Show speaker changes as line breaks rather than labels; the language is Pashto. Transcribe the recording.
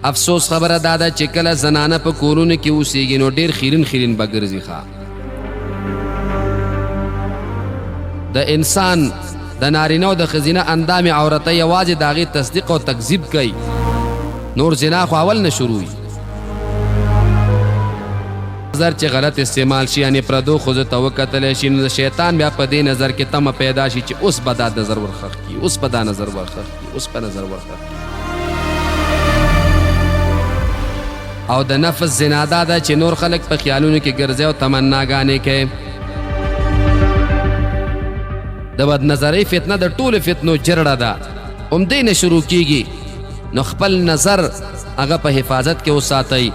افسوس خبره داده چې کله زنانه په کورونو کې اوسېږي نو ډېر خیرین خیرین به ګرځي ښه د انسان د نارینه او د ښځینه اندام عورته یوازې د هغې تصدیق او تکذیب کوي نور زنا خو اول نه شروع وي نظر چې غلط استعمال شي یعنې پردو ښځو ته وکتلی شي نو د شیطان بیا په دې نظر کې تمه پیدا شي چې اوس به دا نظر ورخښ کړي اوس به دا نظر ورخښ کړي اوس به نظر ورخښ کړي او د نفس زنا دا ده چې نور خلک په خیالونو کې ګرځي او تمناګانې کوي د بد نظرۍ فتنه د ټولو فتنو جرړه ده همدې نه شروع کیږي نو خپل نظر هغه په حفاظت کې وساتئ